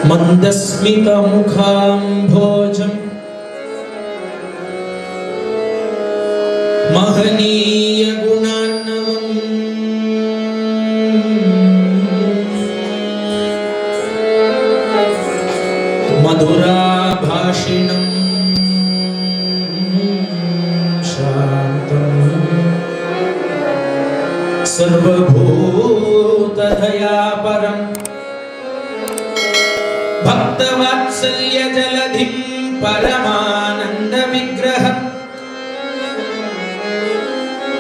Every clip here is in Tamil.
मन्दस्मितमुखाम्भोजम् महनीयगुणार्णवम् मधुराभाषिणम् शान्तम् सर्वभूतदयापरम् भक्तवात्सल्य जलधिं परमानंद विग्रहं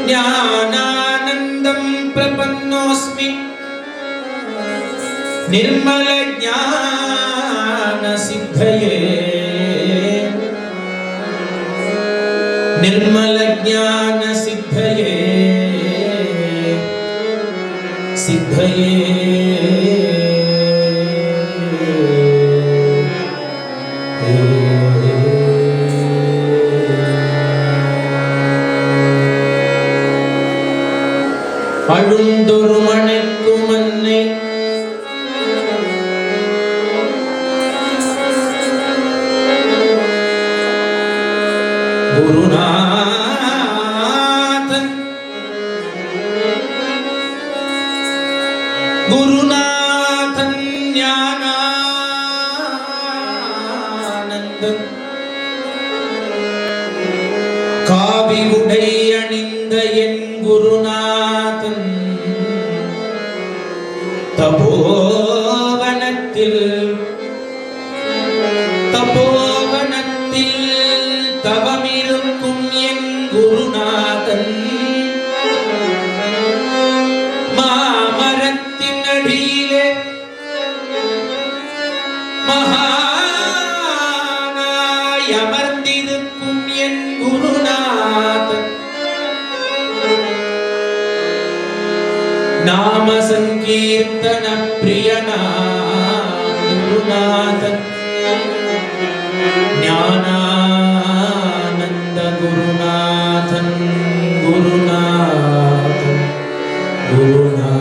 ज्ञानानंदं प्रपन्नोऽस्मि निर्मल ज्ञान सिद्धये निर्मल ज्ञान सिद्धये सिद्धये அழுந்தொருமணைக்கும் அன்னை குருநாதன் குருநாதன் ஞானானந்தன் காவி உடை அணிந்த என் குருநாதன் தபோவனத்தில் தவமிருக்கும் என் குருநாதன் மாமரத்தின் அடியிலே மகானாய் அமர்ந்திருக்கும் என் குருநாதன் நாம சங்கீர்த்தன பிரியனா குருநாதன் ஞானானந்த குருநாதன் குருநாதன் குருநாதன்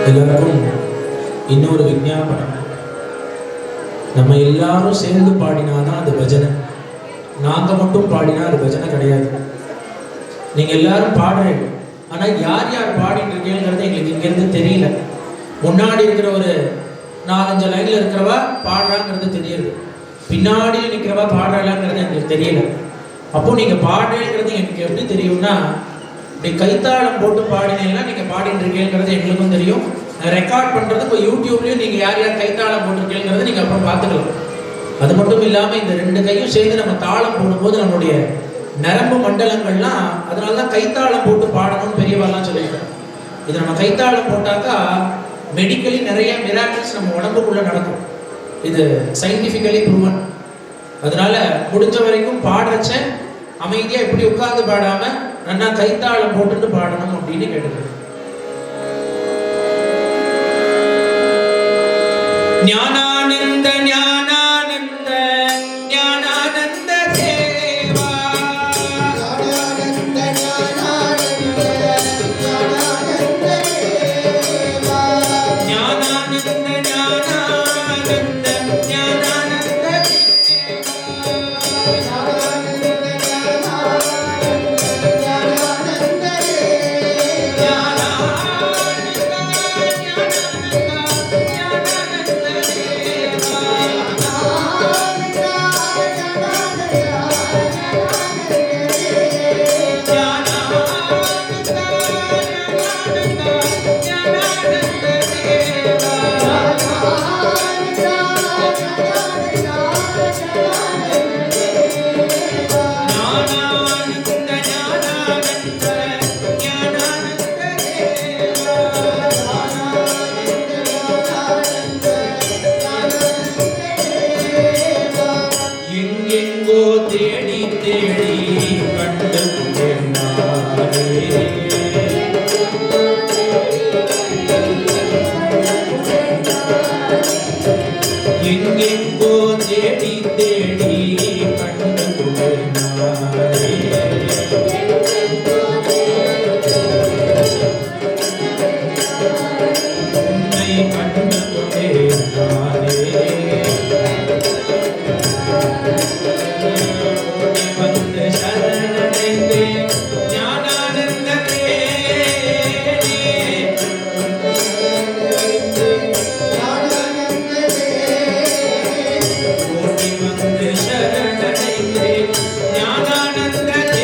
எல்லாருக்கும் இன்னொரு விஞ்ஞாபனம். நம்ம எல்லாரும் சேர்ந்து பாடினாதான் அது பஜனை. நாங்க மட்டும் பாடினா அது பஜனை கிடையாது. நீங்க எல்லாரும் பாடுறீங்க, ஆனா யார் யார் பாடிட்டு இருக்கீங்கிறது எங்களுக்கு இங்கிருந்து தெரியல. முன்னாடி இருக்கிற ஒரு 4-5 லைன்ல இருக்கிறவா பாடுறாங்கிறது தெரியுது, பின்னாடி நிற்கிறவா பாடுறாங்கிறது எங்களுக்கு தெரியல. அப்போ நீங்க பாடுறீங்கிறது எனக்கு எப்படி தெரியும்னா, கைத்தாளம் போட்டு பாடினீங்கன்னா நீங்க பாடிட்டு இருக்கீங்கிறது எங்களுக்கும் தெரியும். ரெக்கார்ட் பண்றது இப்போ யூடியூப்லயும் நீங்க யார் யார் கைத்தாளம் போட்டிருக்கீங்கிறது நீங்க அப்புறம் பார்த்துக்கலாம். அது மட்டும் இல்லாம இந்த 2 கையும் சேர்ந்து நம்ம தாளம் போடும்போது நம்மளுடைய நரம்பு மண்டலங்கள்லாம், அதனாலதான் கைத்தாளம் போட்டு பாடணும்னு பெரியவாள்லாம் சொல்லியிருக்காங்க. இது நம்ம கைத்தாளம் போட்டாக்கா மெடிக்கலி நிறைய மிராக்கிள்ஸ் நம்ம உடம்புக்குள்ள நடக்கும். இது சயின்டிபிக்கலி ப்ரூவன். அதனால முடிஞ்ச வரைக்கும் பாடுறச்ச அமைதியா இப்படி உட்கார்ந்து பாடாம நல்லா கைத்தாளம் போட்டுட்டு பாடணும் அப்படின்னு கேட்டுக்கிறேன். ஞானானந்த ஞானானந்த ஞானானந்த தேவா ஞானானந்த ஞானானந்த ஞானானந்த தேவா ஞானானந்த ஞானானந்த ஞானானந்த தேவா தேடி தேடி கண்டு எங்கெங்கோ தேடி தேடி கண்டு உன்னை கண்டு வந்து சரணடைந்தே ஞானானந்தமே ஓடி வந்து சரணடைந்தே ஞானானந்தமே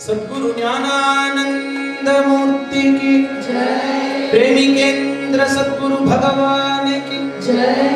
सद्गुरु ज्ञानानंद मूर्ति की जय। प्रेमी केंद्र सद्गुरु भगवान की जय।